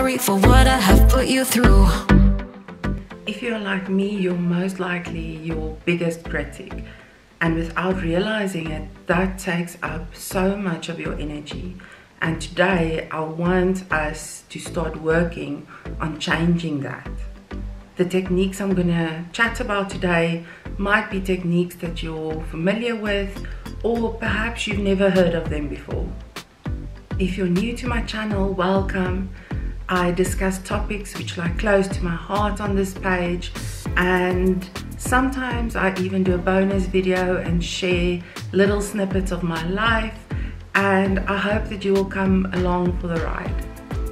sorry for what I have put you through. If you're like me, you're most likely your biggest critic. And without realizing it, that takes up so much of your energy. And today, I want us to start working on changing that. The techniques I'm gonna chat about today might be techniques that you're familiar with, or perhaps you've never heard of them before. If you're new to my channel, welcome. I discuss topics which lie close to my heart on this page, and sometimes I even do a bonus video and share little snippets of my life, and I hope that you will come along for the ride.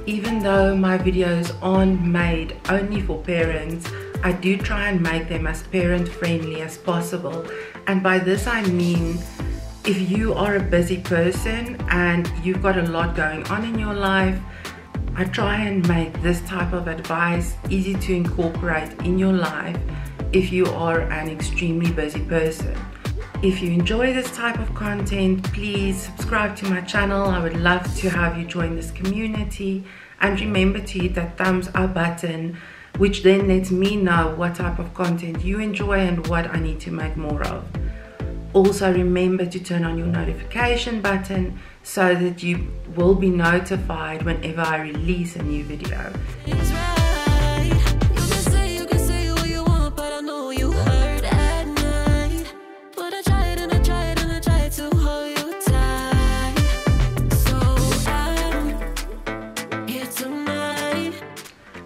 Even though my videos aren't made only for parents, I do try and make them as parent friendly as possible. And by this I mean, if you are a busy person and you've got a lot going on in your life, I try and make this type of advice easy to incorporate in your life if you are an extremely busy person. If you enjoy this type of content, please subscribe to my channel. I would love to have you join this community, and remember to hit that thumbs up button, which then lets me know what type of content you enjoy and what I need to make more of. Also remember to turn on your notification button so that you will be notified whenever I release a new video.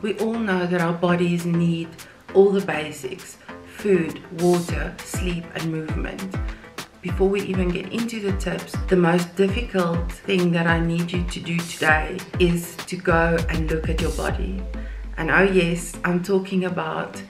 We all know that our bodies need all the basics: food, water, sleep, and movement. Before we even get into the tips, the most difficult thing that I need you to do today is to go and look at your body. And oh yes, I'm talking about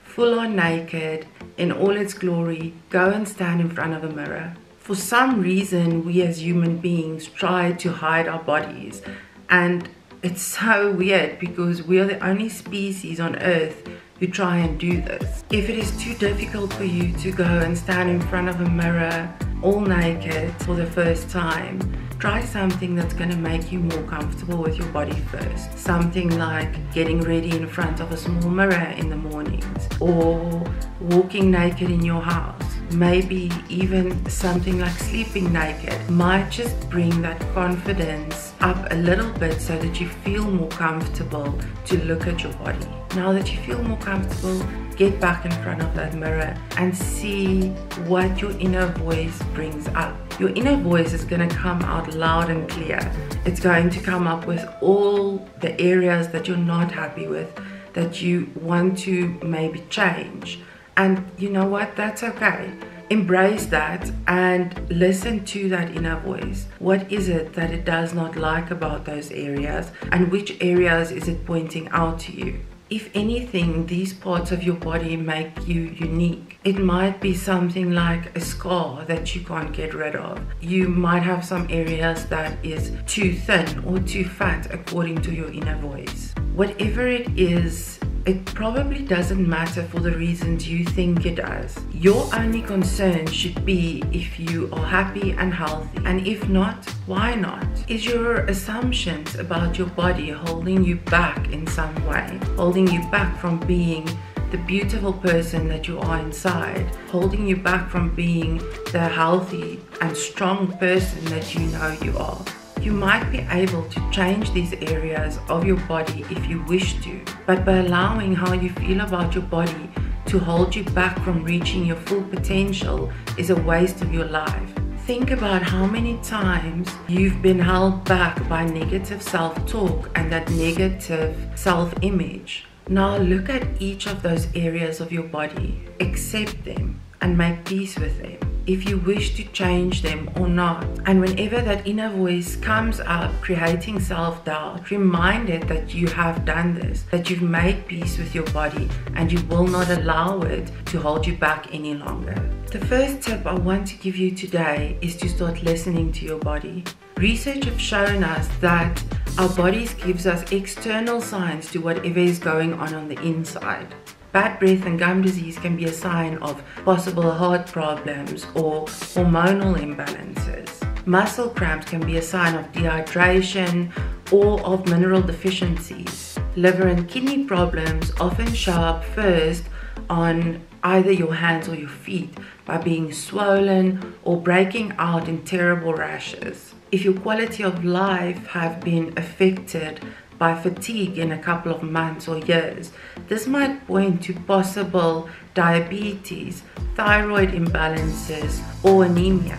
full on naked, in all its glory. Go and stand in front of a mirror. For some reason, we as human beings try to hide our bodies, and it's so weird because we are the only species on earth who try and do this. If it is too difficult for you to go and stand in front of a mirror all naked for the first time, try something that's going to make you more comfortable with your body first. Something like getting ready in front of a small mirror in the mornings, or walking naked in your house. Maybe even something like sleeping naked might just bring that confidence up a little bit so that you feel more comfortable to look at your body. Now that you feel more comfortable, get back in front of that mirror and see what your inner voice brings up. Your inner voice is going to come out loud and clear. It's going to come up with all the areas that you're not happy with, that you want to maybe change. And you know what? That's okay. Embrace that and listen to that inner voice. What is it that it does not like about those areas, and which areas is it pointing out to you? If anything, these parts of your body make you unique. It might be something like a scar that you can't get rid of. You might have some areas that is too thin or too fat according to your inner voice. Whatever it is, it probably doesn't matter for the reasons you think it does. Your only concern should be if you are happy and healthy, and if not, why not? Is your assumptions about your body holding you back in some way? Holding you back from being the beautiful person that you are inside? Holding you back from being the healthy and strong person that you know you are? You might be able to change these areas of your body if you wish to, but by allowing how you feel about your body to hold you back from reaching your full potential is a waste of your life. Think about how many times you've been held back by negative self-talk and that negative self-image. Now look at each of those areas of your body, accept them, and make peace with them, if you wish to change them or not. And whenever that inner voice comes up creating self-doubt, remind it that you have done this, that you've made peace with your body and you will not allow it to hold you back any longer. The first tip I want to give you today is to start listening to your body. Research have shown us that our bodies gives us external signs to whatever is going on the inside. Bad breath and gum disease can be a sign of possible heart problems or hormonal imbalances. Muscle cramps can be a sign of dehydration or of mineral deficiencies. Liver and kidney problems often show up first on either your hands or your feet by being swollen or breaking out in terrible rashes. If your quality of life have been affected by fatigue in a couple of months or years, this might point to possible diabetes, thyroid imbalances, or anemia.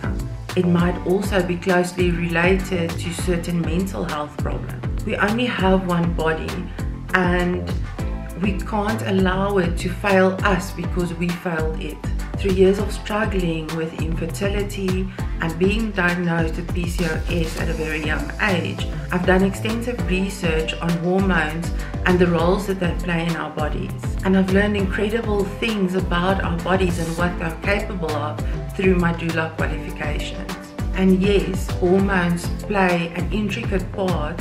It might also be closely related to certain mental health problems. We only have one body, and we can't allow it to fail us because we failed it. Through years of struggling with infertility and being diagnosed with PCOS at a very young age, I've done extensive research on hormones and the roles that they play in our bodies. And I've learned incredible things about our bodies and what they're capable of through my doula qualifications. And yes, hormones play an intricate part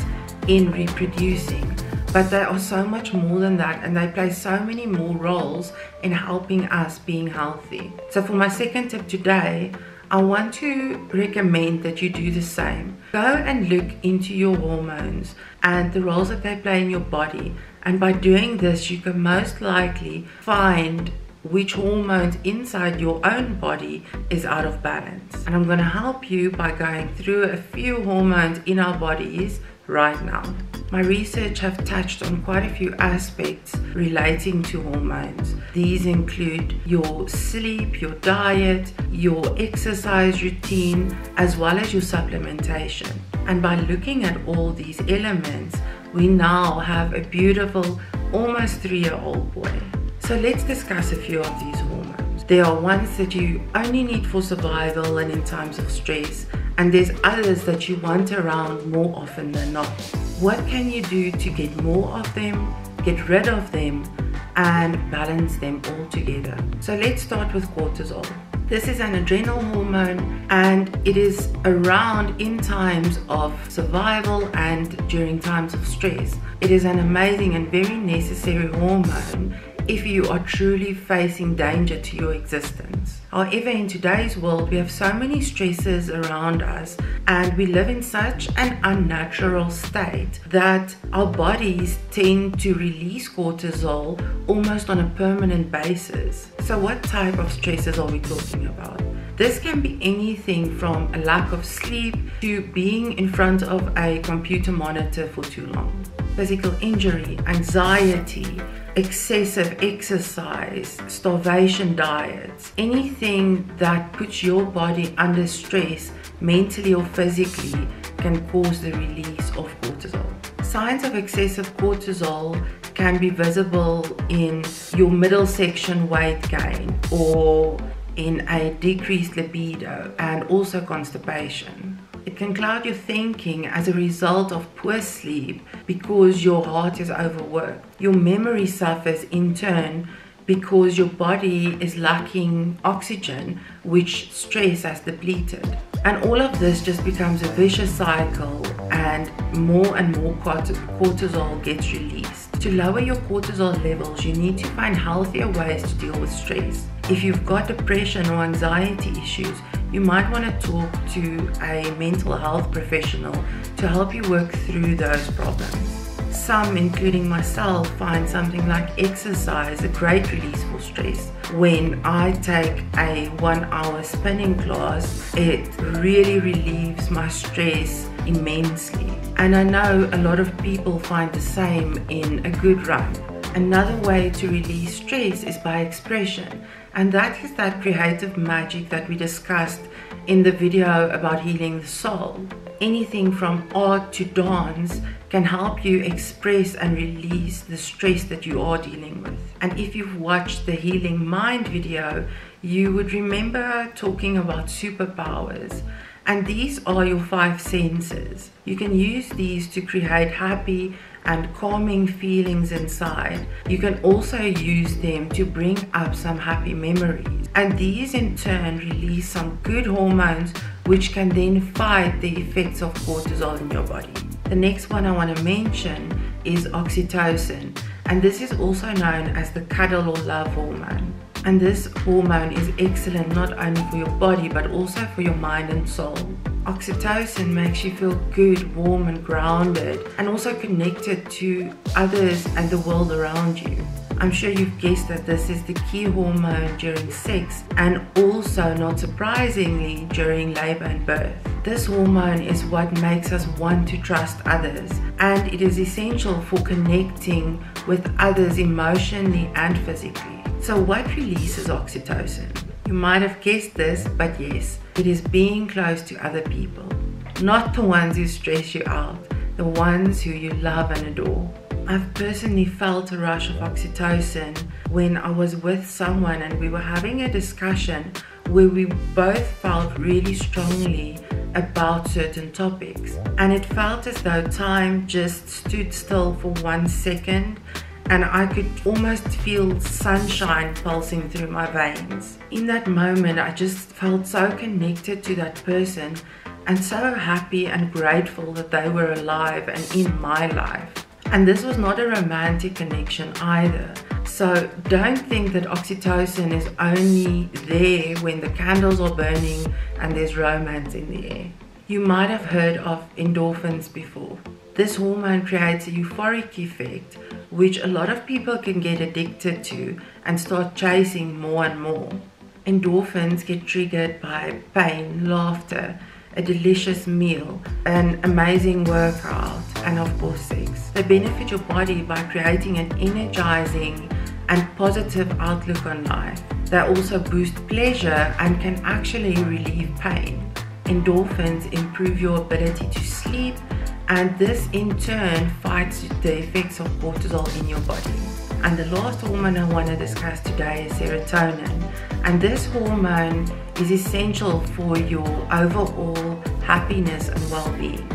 in reproducing, but they are so much more than that, and they play so many more roles in helping us being healthy. So for my second tip today, I want to recommend that you do the same. Go and look into your hormones and the roles that they play in your body, and by doing this you can most likely find which hormones inside your own body is out of balance. And I'm going to help you by going through a few hormones in our bodies right now. My research have touched on quite a few aspects relating to hormones. These include your sleep, your diet, your exercise routine, as well as your supplementation. And by looking at all these elements, we now have a beautiful, almost 3-year-old boy. So let's discuss a few of these hormones. There are ones that you only need for survival and in times of stress, and there's others that you want around more often than not. What can you do to get more of them, get rid of them, and balance them all together? So let's start with cortisol. This is an adrenal hormone, and it is around in times of survival and during times of stress. It is an amazing and very necessary hormone if you are truly facing danger to your existence. However, in today's world, we have so many stresses around us, and we live in such an unnatural state that our bodies tend to release cortisol almost on a permanent basis. So what type of stresses are we talking about? This can be anything from a lack of sleep to being in front of a computer monitor for too long. Physical injury, anxiety, excessive exercise, starvation diets, anything that puts your body under stress mentally or physically can cause the release of cortisol. Signs of excessive cortisol can be visible in your middle section weight gain or in a decreased libido and also constipation. It can cloud your thinking as a result of poor sleep because your heart is overworked. Your memory suffers in turn because your body is lacking oxygen, which stress has depleted. And all of this just becomes a vicious cycle, and more cortisol gets released. To lower your cortisol levels, you need to find healthier ways to deal with stress. If you've got depression or anxiety issues, you might want to talk to a mental health professional to help you work through those problems. Some, including myself, find something like exercise a great release for stress. When I take a 1-hour spinning class, it really relieves my stress immensely. And I know a lot of people find the same in a good run. Another way to release stress is by expression, and that is that creative magic that we discussed in the video about healing the soul. Anything from art to dance can help you express and release the stress that you are dealing with. And if you've watched the Healing Mind video, you would remember talking about superpowers. And these are your 5 senses. You can use these to create happy and calming feelings inside. You can also use them to bring up some happy memories. And these in turn release some good hormones which can then fight the effects of cortisol in your body. The next one I want to mention is oxytocin. And this is also known as the cuddle or love hormone. And this hormone is excellent not only for your body but also for your mind and soul. Oxytocin makes you feel good, warm and grounded, and also connected to others and the world around you. I'm sure you've guessed that this is the key hormone during sex, and also, not surprisingly, during labor and birth. This hormone is what makes us want to trust others, and it is essential for connecting with others emotionally and physically. So what releases oxytocin? You might have guessed this, but yes, it is being close to other people. Not the ones who stress you out, the ones who you love and adore. I've personally felt a rush of oxytocin when I was with someone and we were having a discussion where we both felt really strongly about certain topics. And it felt as though time just stood still for 1 second, and I could almost feel sunshine pulsing through my veins. In that moment, I just felt so connected to that person and so happy and grateful that they were alive and in my life. And this was not a romantic connection either. So don't think that oxytocin is only there when the candles are burning and there's romance in the air. You might have heard of endorphins before. This hormone creates a euphoric effect, which a lot of people can get addicted to and start chasing more and more. Endorphins get triggered by pain, laughter, a delicious meal, an amazing workout, and of course sex. They benefit your body by creating an energizing and positive outlook on life. They also boost pleasure and can actually relieve pain. Endorphins improve your ability to sleep, and this in turn fights the effects of cortisol in your body. And the last hormone I want to discuss today is serotonin, and this hormone is essential for your overall happiness and well-being.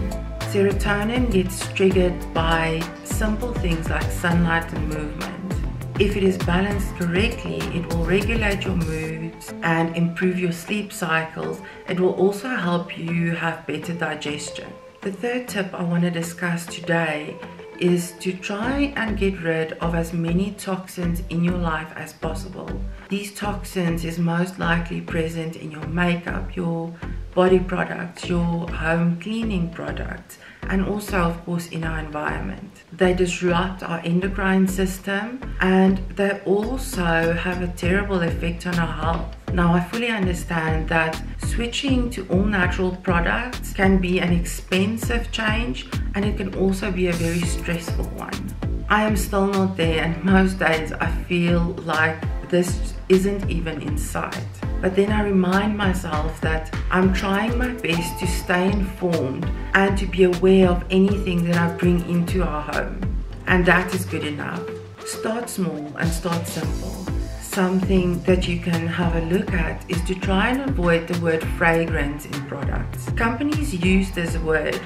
Serotonin gets triggered by simple things like sunlight and movement. If it is balanced correctly, it will regulate your moods and improve your sleep cycles. It will also help you have better digestion. The third tip I want to discuss today is to try and get rid of as many toxins in your life as possible. These toxins is most likely present in your makeup, your body products, your home cleaning products, and also of course in our environment. They disrupt our endocrine system, and they also have a terrible effect on our health. Now, I fully understand that switching to all natural products can be an expensive change, and it can also be a very stressful one. I am still not there, and most days I feel like this isn't even in sight. But then I remind myself that I'm trying my best to stay informed and to be aware of anything that I bring into our home. And that is good enough. Start small and start simple. Something that you can have a look at is to try and avoid the word fragrance in products. Companies use this word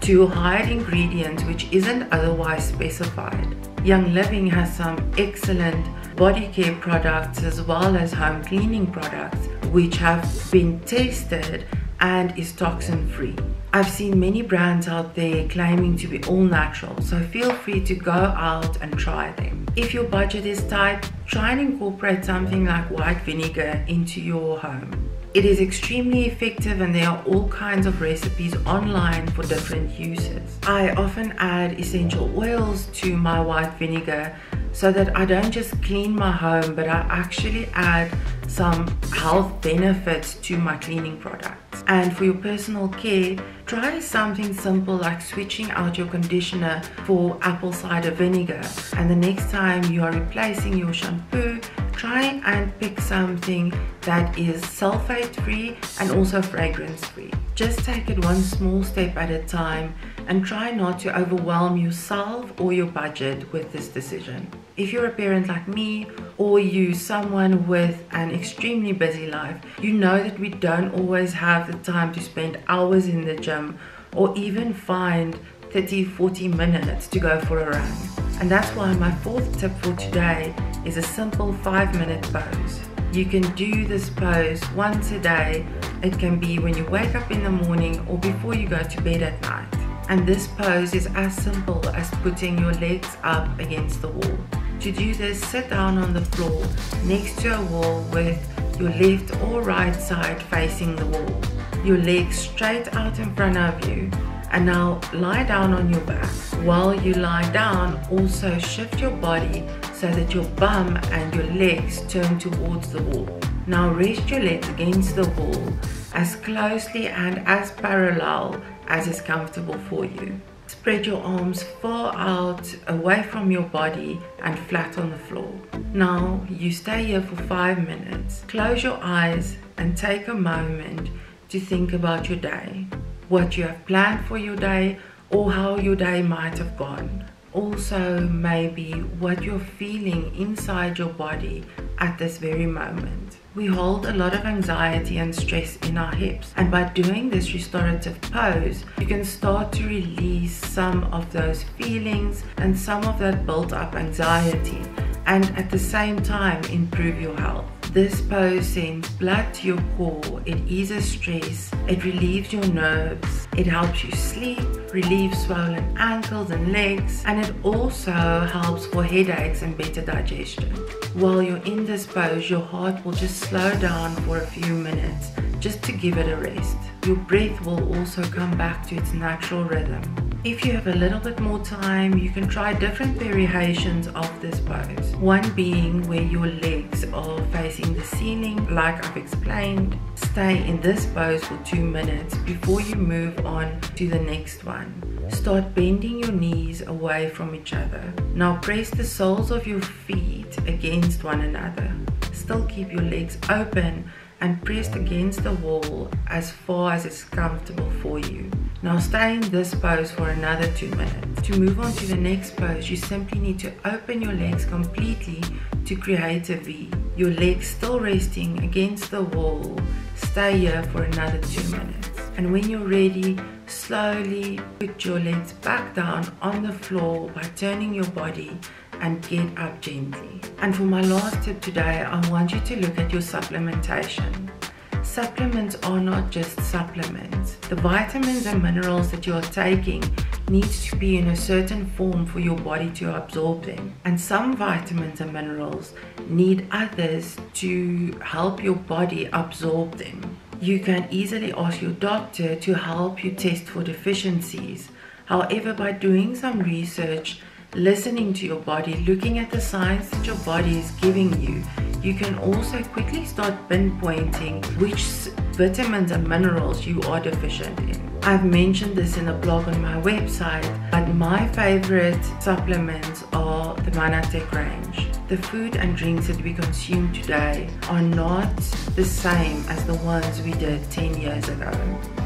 to hide ingredients which isn't otherwise specified. Young Living has some excellent body care products as well as home cleaning products which have been tested and is toxin free. I've seen many brands out there claiming to be all natural, so feel free to go out and try them. If your budget is tight, try and incorporate something like white vinegar into your home. It is extremely effective, and there are all kinds of recipes online for different uses. I often add essential oils to my white vinegar so that I don't just clean my home, but I actually add some health benefits to my cleaning products. And for your personal care, try something simple like switching out your conditioner for apple cider vinegar, and the next time you are replacing your shampoo, try and pick something that is sulfate free and also fragrance free. Just take it one small step at a time and try not to overwhelm yourself or your budget with this decision. If you're a parent like me, or you someone with an extremely busy life, you know that we don't always have the time to spend hours in the gym or even find 30-40 minutes to go for a run. And that's why my fourth tip for today is a simple 5-minute pose. You can do this pose once a day. It can be when you wake up in the morning or before you go to bed at night. And this pose is as simple as putting your legs up against the wall. To do this, sit down on the floor next to a wall with your left or right side facing the wall. your legs straight out in front of you. And now lie down on your back. While you lie down, also shift your body so that your bum and your legs turn towards the wall. Now rest your legs against the wall as closely and as parallel as is comfortable for you. Spread your arms far out away from your body and flat on the floor. Now you stay here for 5 minutes. Close your eyes and take a moment to think about your day, what you have planned for your day, or how your day might have gone. Also, maybe what you're feeling inside your body at this very moment. We hold a lot of anxiety and stress in our hips, and by doing this restorative pose, you can start to release some of those feelings and some of that built up anxiety, and at the same time improve your health. This pose sends blood to your core, it eases stress, it relieves your nerves, it helps you sleep, relieves swollen ankles and legs, and it also helps for headaches and better digestion. While you're in this pose, your heart will just slow down for a few minutes just to give it a rest. Your breath will also come back to its natural rhythm. If you have a little bit more time, you can try different variations of this pose. One being where your legs are facing the ceiling, like I've explained. Stay in this pose for 2 minutes before you move on to the next one. Start bending your knees away from each other. Now press the soles of your feet against one another. Still keep your legs open and pressed against the wall as far as it's comfortable for you. Now stay in this pose for another 2 minutes. To move on to the next pose, you simply need to open your legs completely to create a V. Your legs still resting against the wall. Stay here for another 2 minutes. And when you're ready, slowly put your legs back down on the floor by turning your body and get up gently. And for my last tip today, I want you to look at your supplementation. Supplements are not just supplements. The vitamins and minerals that you are taking needs to be in a certain form for your body to absorb them. And some vitamins and minerals need others to help your body absorb them. You can easily ask your doctor to help you test for deficiencies. However, by doing some research, listening to your body, looking at the signs that your body is giving you, you can also quickly start pinpointing which vitamins and minerals you are deficient in. I've mentioned this in a blog on my website, but my favorite supplements are the Manatech range. The food and drinks that we consume today are not the same as the ones we did 10 years ago.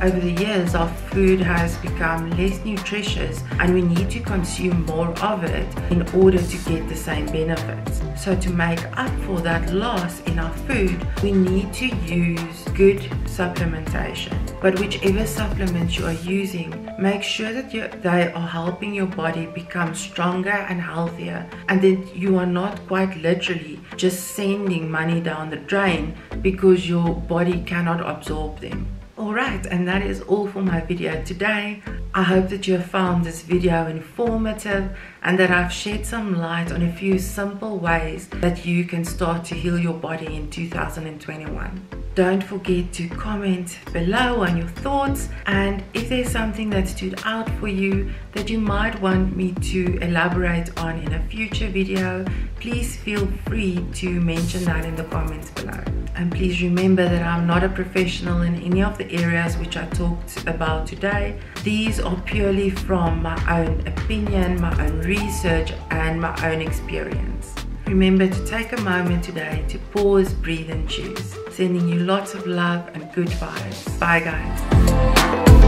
Over the years, our food has become less nutritious and we need to consume more of it in order to get the same benefits. So to make up for that loss in our food, we need to use good supplementation. But whichever supplements you are using, make sure that they are helping your body become stronger and healthier, and that you are not quite literally just sending money down the drain because your body cannot absorb them. Alright, and that is all for my video today. I hope that you have found this video informative and that I've shed some light on a few simple ways that you can start to heal your body in 2021. Don't forget to comment below on your thoughts, and if there's something that stood out for you that you might want me to elaborate on in a future video, please feel free to mention that in the comments below. And please remember that I'm not a professional in any of the areas which I talked about today. These are purely from my own opinion, my own research, and my own experience. Remember to take a moment today to pause, breathe, and choose. Sending you lots of love and good vibes. Bye guys.